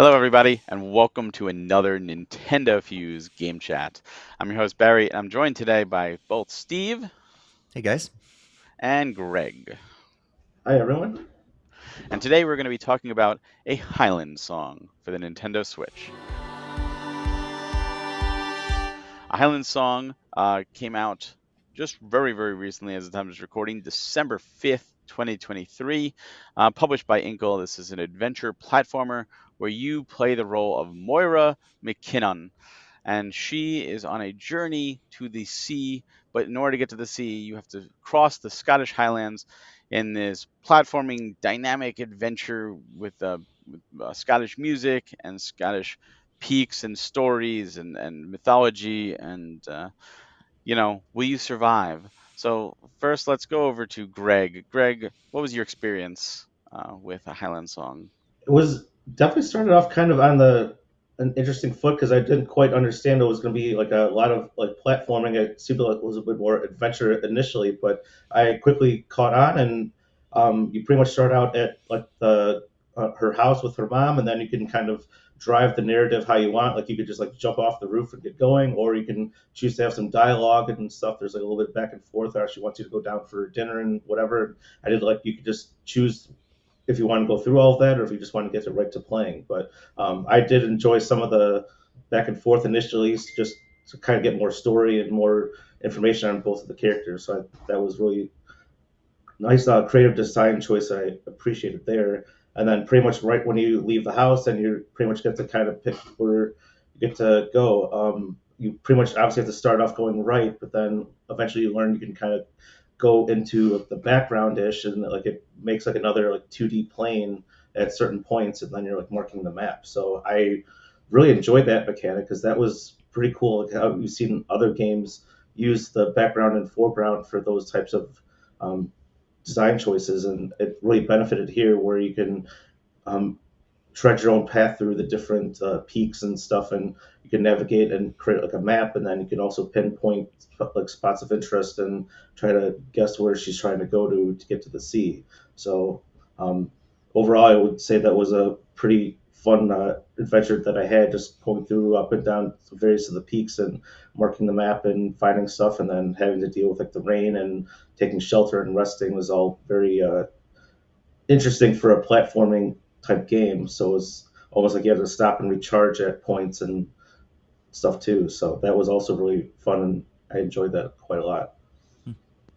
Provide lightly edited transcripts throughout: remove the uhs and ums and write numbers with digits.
Hello, everybody, and welcome to another NintendoFuse Game Chat. I'm your host, Barry, and I'm joined today by both Steve Hey guys. and Greg. Hi, everyone. And today we're going to be talking about a Highland song for the Nintendo Switch. A Highland song came out just very, very recently as the time of this recording, December 5th, 2023, published by Inkle. This is an adventure platformer where you play the role of Moira McKinnon, and she is on a journey to the sea. But in order to get to the sea, you have to cross the Scottish Highlands in this platforming dynamic adventure with Scottish music and Scottish peaks and stories and mythology and will you survive? So first, let's go over to Greg. Greg, what was your experience with a Highland song? It was definitely started off kind of on the an interesting foot because I didn't quite understand it was going to be like a lot of like platforming. It seemed like it was a bit more adventure initially, but I quickly caught on, and you pretty much start out at like the her house with her mom, and then you can kind of drive the narrative how you want. Like you could just like jump off the roof and get going, or you can choose to have some dialogue and stuff. There's like a little bit back and forth. Or she wants you to go down for dinner and whatever. I did like you could just choose if you want to go through all of that or if you just want to get it right to playing. But I did enjoy some of the back and forth initially, just to kind of get more story and more information on both of the characters. So that was really nice creative design choice I appreciated there. And then pretty much right when you leave the house and you pretty much get to kind of pick where you get to go. You pretty much obviously have to start off going right, but then eventually you learn you can kind of go into the background ish and like it makes like another like 2D plane at certain points, and then you're like marking the map. So I really enjoyed that mechanic because that was pretty cool. Like how you've seen other games use the background and foreground for those types of um, design choices, and it really benefited here where you can um, tread your own path through the different peaks and stuff, and you can navigate and create like a map, and then you can also pinpoint like spots of interest and try to guess where she's trying to go to get to the sea. So um, overall, I would say that was a pretty fun adventure that I had, just going through up and down various of the peaks and marking the map and finding stuff, and then having to deal with like the rain and taking shelter and resting was all very interesting for a platforming type game. So it was almost like you had to stop and recharge at points and stuff too. So that was also really fun, and I enjoyed that quite a lot.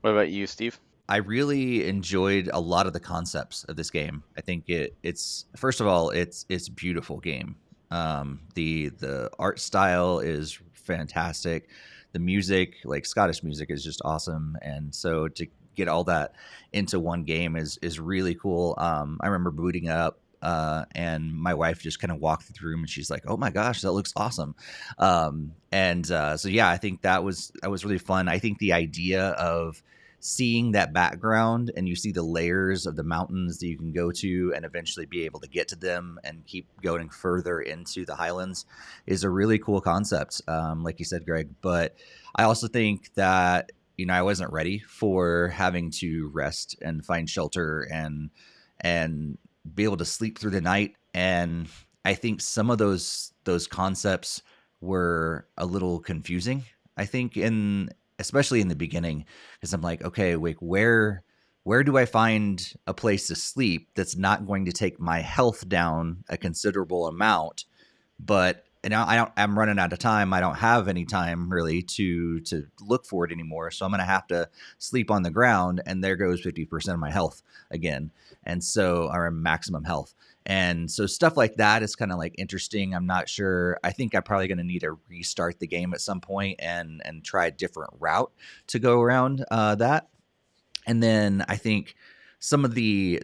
What about you, Steve? I really enjoyed a lot of the concepts of this game. I think it's first of all, it's a beautiful game. The art style is fantastic. The music, like Scottish music, is just awesome. And so to get all that into one game is really cool. I remember booting up and my wife just kind of walked through the room and she's like, "Oh my gosh, that looks awesome!" So yeah, I think that was really fun. I think the idea of seeing that background and you see the layers of the mountains that you can go to and eventually be able to get to them and keep going further into the highlands is a really cool concept, like you said, Greg. But I also think that I wasn't ready for having to rest and find shelter and be able to sleep through the night. And I think some of those concepts were a little confusing. I think in especially in the beginning, because I'm like, okay, wait, where do I find a place to sleep that's not going to take my health down a considerable amount, but and now I'm running out of time. I don't have any time really to look for it anymore. So I'm gonna have to sleep on the ground, and there goes 50% of my health again. And so or maximum health. And so stuff like that is kind of like interesting. I'm not sure. I think I'm probably gonna need to restart the game at some point and try a different route to go around that. And then I think some of the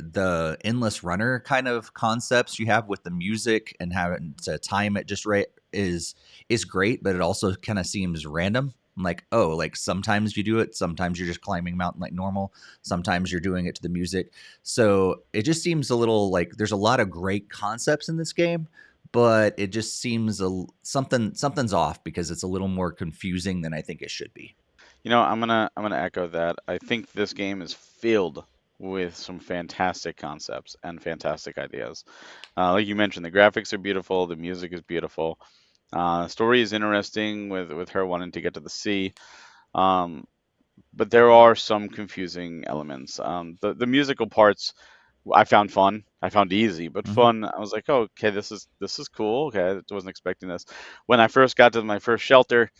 endless runner kind of concepts you have with the music and having to time it just right is great, but it also kind of seems random. I'm like, oh, like sometimes you do it, sometimes you're just climbing a mountain like normal, sometimes you're doing it to the music. So it just seems a little like there's a lot of great concepts in this game, but it just seems something's off because it's a little more confusing than I think it should be. I'm gonna echo that. I think this game is filled with some fantastic concepts and fantastic ideas. Like you mentioned, the graphics are beautiful, the music is beautiful, story is interesting with her wanting to get to the sea. Um, but there are some confusing elements. The musical parts I found fun. I found easy, but Hmm. fun. I was like, oh, okay, this is cool. Okay, I wasn't expecting this. When I first got to my first shelter,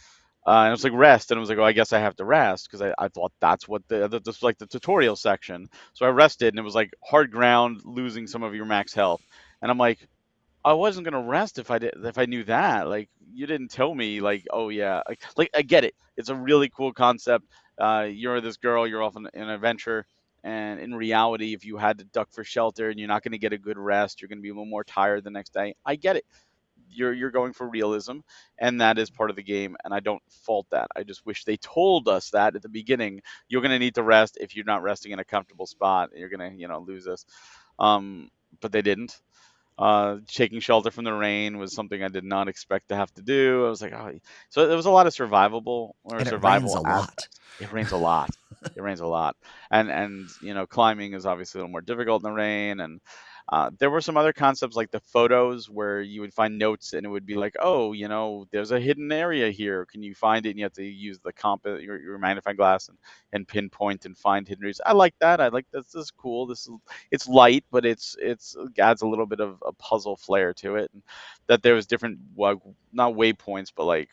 and it was like rest, and I was like, oh, I guess I have to rest because I thought that's what this was like the tutorial section. So I rested, and it was like hard ground, losing some of your max health, and I'm like, I wasn't gonna rest if I knew that. Like you didn't tell me. Like oh yeah, like I get it. It's a really cool concept. You're this girl. You're off on an adventure, and in reality, if you had to duck for shelter and you're not gonna get a good rest, you're gonna be a little more tired the next day. I get it. You're going for realism, and that is part of the game. And I don't fault that. I just wish they told us that at the beginning. You're gonna need to rest. If you're not resting in a comfortable spot, you're gonna lose this. Um, but they didn't. Taking shelter from the rain was something I did not expect to have to do. I was like, oh, so there was a lot of survivable or And it rains survival a lot. aspects. It rains a lot. It rains a lot, and climbing is obviously a little more difficult in the rain. And there were some other concepts like the photos where you would find notes and it would be like, oh, there's a hidden area here. Can you find it? And you have to use the your magnifying glass and pinpoint and find hidden areas. I like that. I like this. This is cool. It's light, but it's adds a little bit of a puzzle flair to it. And that there was different, well, not waypoints, but like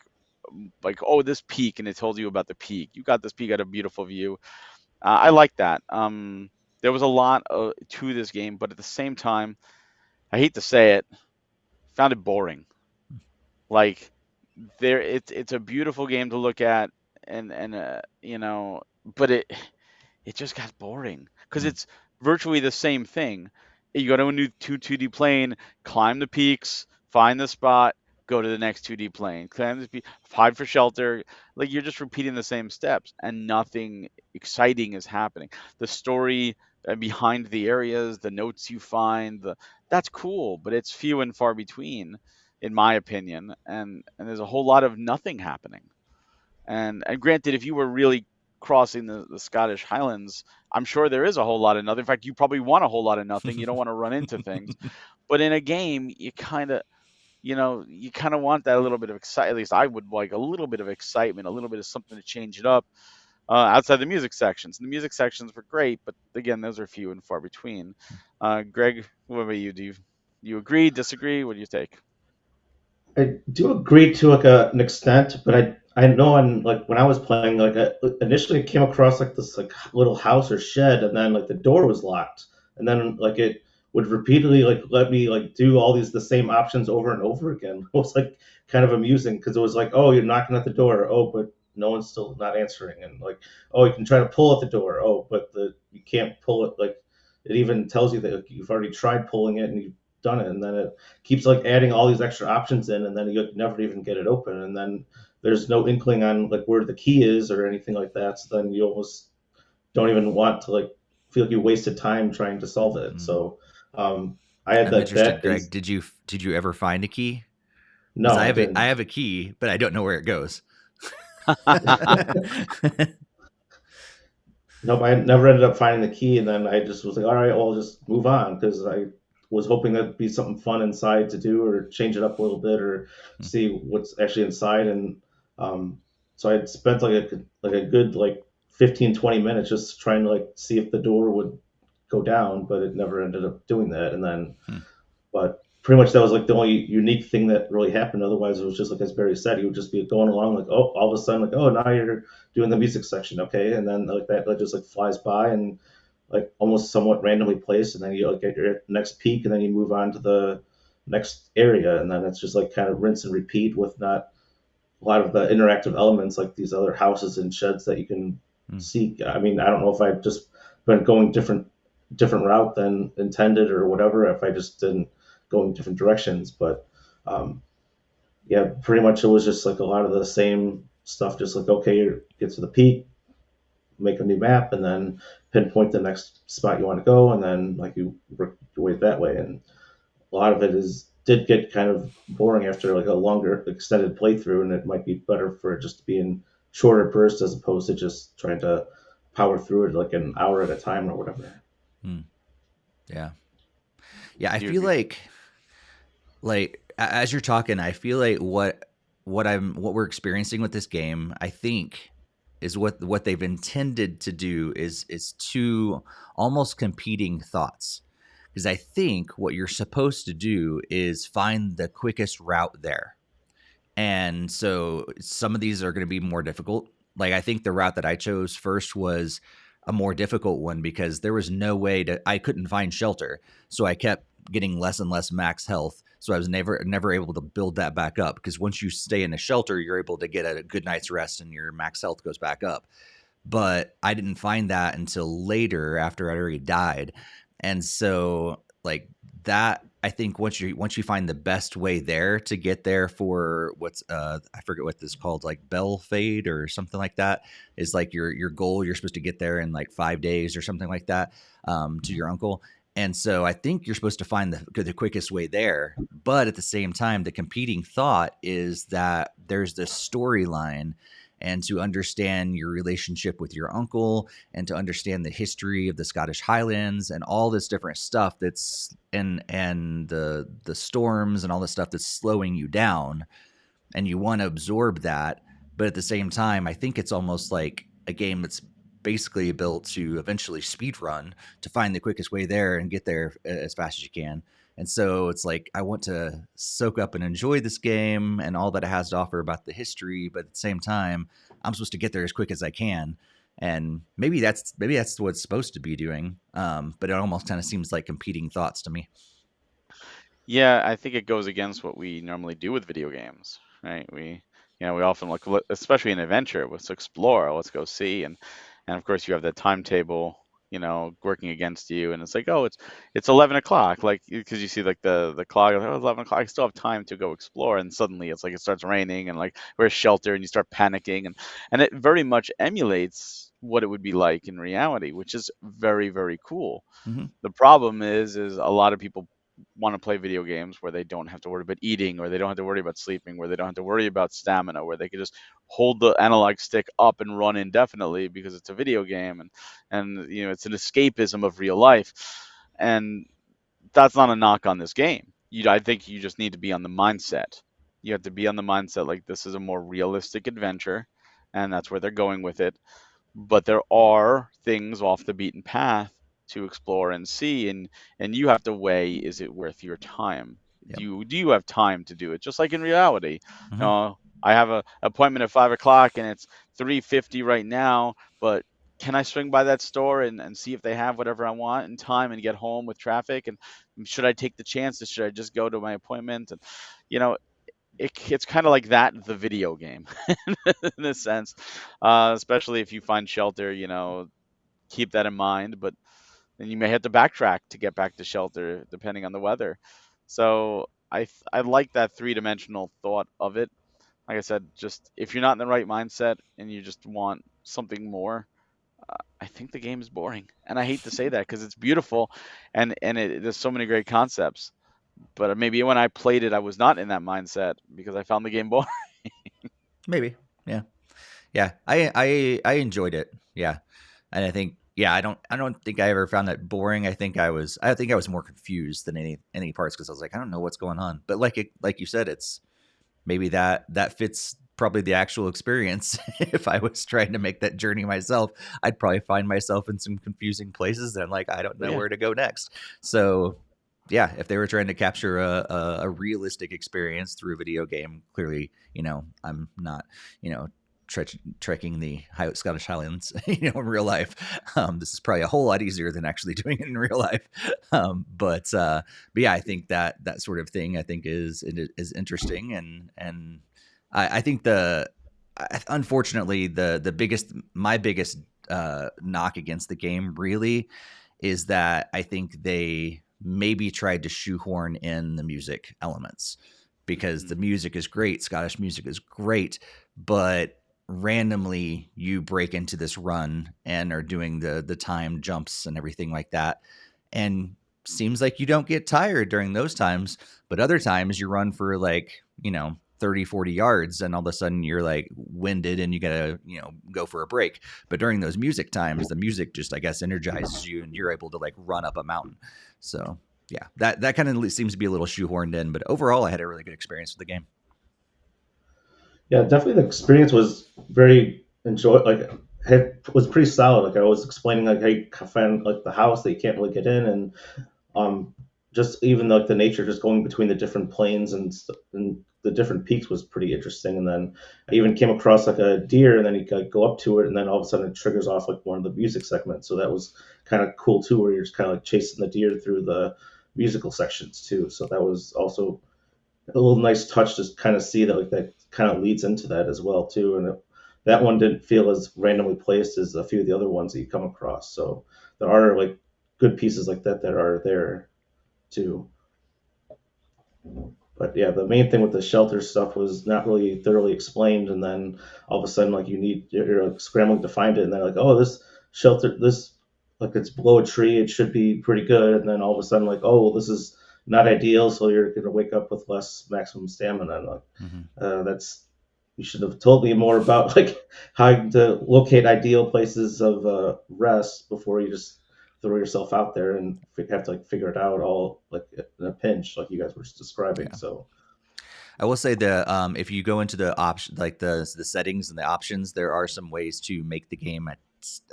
oh, this peak, and it told you about the peak. You got this peak at a beautiful view. I like that. There was a lot to this game, but at the same time, I hate to say it, found it boring. Like it's a beautiful game to look at, and but it just got boring because Mm. it's virtually the same thing. You go to a new 2D plane, climb the peaks, find the spot, go to the next 2D plane, climb the peak, hide for shelter. Like you're just repeating the same steps, and nothing exciting is happening. The story behind the areas, the notes you find, that's cool, but it's few and far between, in my opinion. And there's a whole lot of nothing happening. And granted, if you were really crossing the Scottish Highlands, I'm sure there is a whole lot of nothing. In fact, you probably want a whole lot of nothing. You don't want to run into things. But in a game, you kind of want that little bit of excitement. At least I would like a little bit of excitement, a little bit of something to change it up. Outside the music sections, and the music sections were great, but again, those are few and far between. Greg, what about you? Do you agree, disagree? What do you take? I do agree to like an extent, but I know on like when I was playing, like I initially came across like this like little house or shed, and then like the door was locked, and then like it would repeatedly like let me like do all these the same options over and over again. It was like kind of amusing because it was like, oh, you're knocking at the door, oh, but no one's still not answering, and like, oh, you can try to pull at the door, oh, but the you can't pull it. Like it even tells you that like, you've already tried pulling it and you've done it, and then it keeps like adding all these extra options in, and then you never even get it open, and then there's no inkling on like where the key is or anything like that. So then you almost don't even want to like feel like you wasted time trying to solve it. Mm. So I had I'm that interested, that Greg. is Did you ever find a key? Because no, I I didn't. have a key, but I don't know where it goes. Nope, I never ended up finding the key, and then I just was like, all right, well, I'll just move on because I was hoping that'd be something fun inside to do, or change it up a little bit, or see what's actually inside. And um, so I spent like a good like 15, 20 minutes just trying to like see if the door would go down, but it never ended up doing that. And then Hmm. but pretty much that was like the only unique thing that really happened. Otherwise, it was just like as Barry said, he would just be going along like, oh, all of a sudden like, oh, now you're doing the music section, okay, and then like that just like flies by and like almost somewhat randomly placed, and then you like get your next peak, and then you move on to the next area, and then it's just like kind of rinse and repeat with not a lot of the interactive elements like these other houses and sheds that you can Hmm. see. I mean, I don't know if I've just been going different route than intended or whatever, if I just didn't go in different directions. But um, yeah, pretty much it was just like a lot of the same stuff. Just like okay, you get to the peak, make a new map, and then pinpoint the next spot you want to go, and then like you work your way that way. And a lot of it is did get kind of boring after like a longer extended playthrough, and it might be better for it just to be in shorter bursts as opposed to just trying to power through it like an hour at a time or whatever. Hmm. Yeah. Yeah, I Do you feel agree? like as you're talking, I feel like what we're experiencing with this game, I think is what they've intended to do is two almost competing thoughts. Because I think what you're supposed to do is find the quickest route there. And so some of these are going to be more difficult. Like I think the route that I chose first was a more difficult one because there was no way to I couldn't find shelter. So I kept getting less and less max health. So I was never able to build that back up because once you stay in a shelter, you're able to get a good night's rest and your max health goes back up. But I didn't find that until later after I already died. And so like that I think once you find the best way there to get there for what's I forget what this is called, like bell fade or something like that, is like your goal. You're supposed to get there in like 5 days or something like that, to your uncle. And so I think you're supposed to find the quickest way there. But at the same time, the competing thought is that there's this storyline, and to understand your relationship with your uncle and to understand the history of the Scottish Highlands and all this different stuff that's and the storms and all this stuff that's slowing you down, and you want to absorb that. But at the same time, I think it's almost like a game that's basically built to eventually speed run to find the quickest way there and get there as fast as you can. And so it's like I want to soak up and enjoy this game and all that it has to offer about the history, but at the same time, I'm supposed to get there as quick as I can. And maybe that's what it's supposed to be doing. But it almost kind of seems like competing thoughts to me. Yeah, I think it goes against what we normally do with video games, right? We often look, especially in adventure, let's explore, let's go see, and of course you have that timetable, working against you, and it's like, oh, it's 11 o'clock, like because you see like the clock, like, oh, 11 o'clock, I still have time to go explore, and suddenly it's like it starts raining, and like we're shelter, and you start panicking, and it very much emulates what it would be like in reality, which is very, very cool. Mm-hmm. The problem is a lot of people want to play video games where they don't have to worry about eating, or they don't have to worry about sleeping, where they don't have to worry about stamina, where they can just hold the analog stick up and run indefinitely because it's a video game, and it's an escapism of real life. And that's not a knock on this game. I think you just need to be on the mindset. You have to be on the mindset like this is a more realistic adventure, and that's where they're going with it. But there are things off the beaten path to explore and see, and you have to weigh, is it worth your time? do Yep. you do you have time to do it? Just like in reality, Mm-hmm. I have a appointment at 5 o'clock and it's 3:50 right now, but can I swing by that store and see if they have whatever I want in time and get home with traffic? And should I take the chances? Should I just go to my appointment? And you know it's kind of like that, the video game, in a sense. Especially if you find shelter, keep that in mind. But then you may have to backtrack to get back to shelter, depending on the weather. So I like that three-dimensional thought of it. Like I said, just if you're not in the right mindset and you just want something more, I think the game is boring. And I hate to say that because it's beautiful, and there's so many great concepts. But maybe when I played it, I was not in that mindset because I found the game boring. Maybe. Yeah. Yeah, I enjoyed it. Yeah, and I think I don't think I ever found that boring. I think I was more confused than any parts because I was like I don't know what's going on. But like you said, it's maybe that fits probably the actual experience. If I was trying to make that journey myself, I'd probably find myself in some confusing places and like I don't But know yeah, where to go next. So yeah, if they were trying to capture a realistic experience through a video game, clearly, I'm not, you know, trekking the Scottish Highlands, in real life. This is probably a whole lot easier than actually doing it in real life. But yeah, I think that sort of thing, I think is interesting, and I think unfortunately my biggest knock against the game really is that I think they maybe tried to shoehorn in the music elements because the mm, music is great. Scottish music is great, but randomly you break into this run and are doing the time jumps and everything like that. And seems like you don't get tired during those times, but other times you run for like, 30, 40 yards, and all of a sudden you're like winded and you gotta, go for a break. But during those music times, the music just, I guess, energizes you and you're able to like run up a mountain. So yeah, that kind of seems to be a little shoehorned in, but overall I had a really good experience with the game. Yeah, definitely the experience was very enjoy like was pretty solid. Like I was explaining like how you find like the house that you can't really get in, and um just even like the nature just going between the different planes and the different peaks was pretty interesting. And then I even came across like a deer, and then you like, go up to it, and then all of a sudden it triggers off like one of the music segments. So that was kind of cool too, where you're just kind of like chasing the deer through the musical sections too. So that was also a little nice touch to kind of see that like that kind of leads into that as well too. And that one didn't feel as randomly placed as a few of the other ones that you come across. So there are like good pieces like that that are there too. But yeah, the main thing with the shelter stuff was not really thoroughly explained, and then all of a sudden, like you're like scrambling to find it, and then like, oh, this shelter, this like it's below a tree, it should be pretty good, and then all of a sudden, like, oh, this is not ideal, so you're gonna wake up with less maximum stamina, and like, Mm-hmm. that's you should have told me more about like how to locate ideal places of rest before you just throw yourself out there and have to like figure it out all like in a pinch, like you guys were just describing. Yeah. So I will say that if you go into the option, like the settings and the options, there are some ways to make the game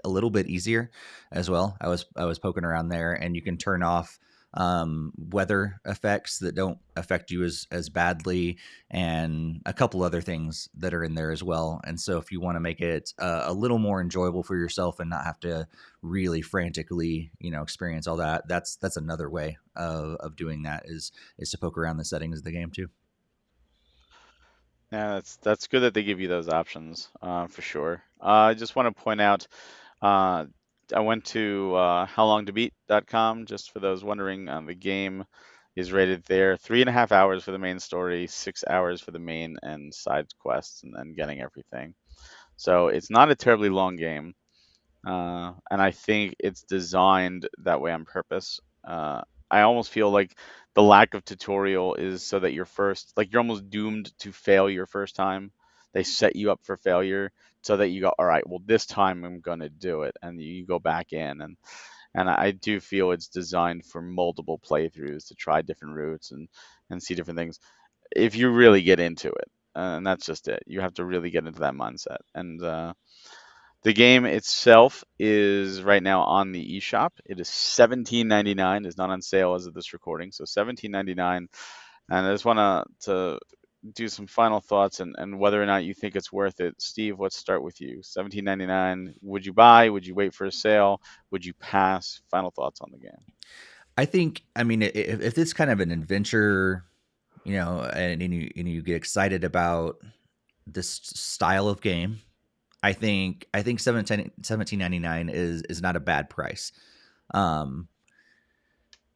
a little bit easier as well. I was poking around there, and you can turn off weather effects that don't affect you as badly, and a couple other things that are in there as well. And so, if you want to make it a little more enjoyable for yourself and not have to really frantically, experience all that, that's another way of doing that is to poke around the settings of the game too. Yeah, that's good that they give you those options, for sure. I just want to point out, uh, I went to howlongtobeat.com just for those wondering. The game is rated there 3.5 hours for the main story, 6 hours for the main and side quests, and then getting everything. So it's not a terribly long game. And I think it's designed that way on purpose. I almost feel like the lack of tutorial is so that like you're almost doomed to fail your first time. They set you up for failure so that you go, all right, well, this time I'm gonna do it, and you go back in, and I do feel it's designed for multiple playthroughs to try different routes and see different things. If you really get into it, and that's just it, you have to really get into that mindset. And the game itself is right now on the eShop. It is 17.99. It's not on sale as of this recording, so 17.99. And I just want to do some final thoughts and whether or not you think it's worth it. Steve, let's start with you. 17.99. Would you buy? Would you wait for a sale? Would you pass? Final thoughts on the game. I think, I mean, if it's kind of an adventure, and you get excited about this style of game, I think 17.99 is not a bad price. Um,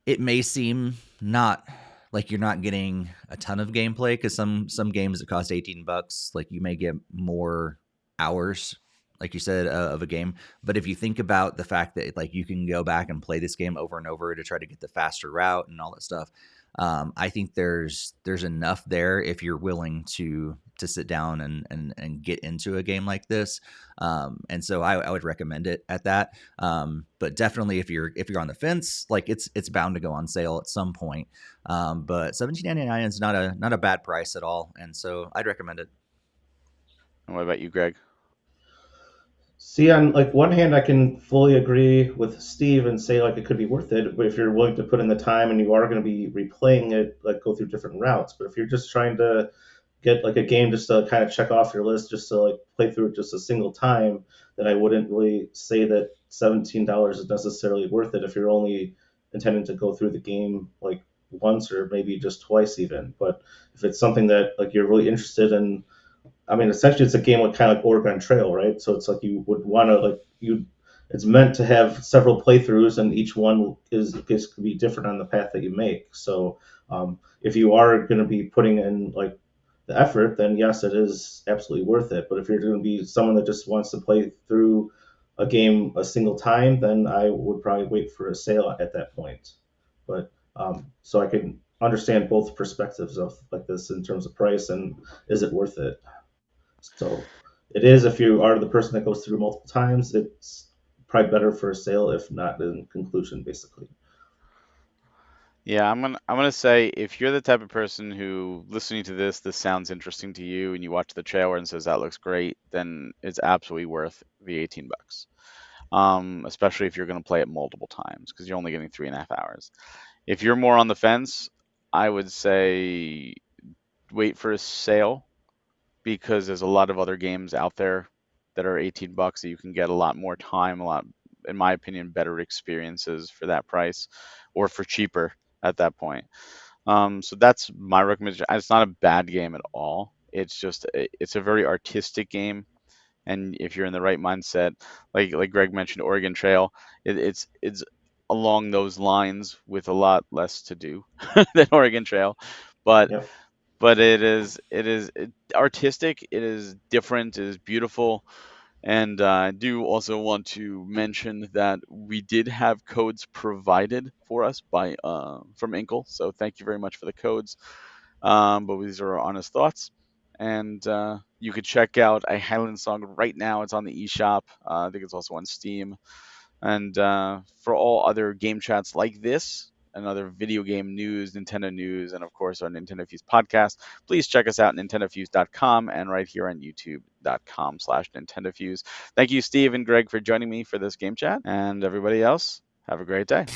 it may seem not like you're not getting a ton of gameplay, because some games that cost $18, like you may get more hours, like you said, of a game. But if you think about the fact that like you can go back and play this game over and over to try to get the faster route and all that stuff, I think there's enough there if you're willing to sit down and get into a game like this. And so I would recommend it at that. But definitely if you're on the fence, like it's bound to go on sale at some point. But 17.99 is not a bad price at all, and so I'd recommend it. And what about you, Greg? see, on like one hand, I can fully agree with Steve and say like it could be worth it, but if you're willing to put in the time and you are going to be replaying it, like go through different routes. But if you're just trying to get like a game just to kind of check off your list, just to like play through it just a single time, then I wouldn't really say that $17 is necessarily worth it if you're only intending to go through the game like once or maybe just twice even. But if it's something that like you're really interested in, I mean, essentially, it's a game like kind of like Oregon Trail, right? So it's like you would want to like you. It's meant to have several playthroughs, and each one is could be different on the path that you make. So if you are going to be putting in like the effort, then yes, it is absolutely worth it. But if you're going to be someone that just wants to play through a game a single time, then I would probably wait for a sale at that point. But so I can understand both perspectives of like this in terms of price and is it worth it. So it is, if you are the person that goes through multiple times, it's probably better for a sale, if not in conclusion, basically. Yeah, I'm gonna say if you're the type of person who listening to this sounds interesting to you and you watch the trailer and says that looks great, then it's absolutely worth the 18 bucks. Especially if you're gonna play it multiple times because you're only getting 3.5 hours. If you're more on the fence, I would say wait for a sale because there's a lot of other games out there that are 18 bucks that you can get a lot more time, a lot, in my opinion, better experiences for that price or for cheaper at that point. So that's my recommendation. It's not a bad game at all. It's just it's a very artistic game, and if you're in the right mindset, like Greg mentioned, Oregon Trail, it's along those lines with a lot less to do than Oregon Trail, but Yep. artistic. It is different. It is beautiful. And I do also want to mention that we did have codes provided for us by from Inkle, so thank you very much for the codes. But these are our honest thoughts, and you could check out a Highland song right now. It's on the eShop. I think it's also on Steam. And for all other game chats like this and other video game news, Nintendo news, and of course our Nintendo Fuse podcast, please check us out at nintendofuse.com and right here on youtube.com/nintendofuse. Thank you, Steve and Greg, for joining me for this game chat. And everybody else, have a great day.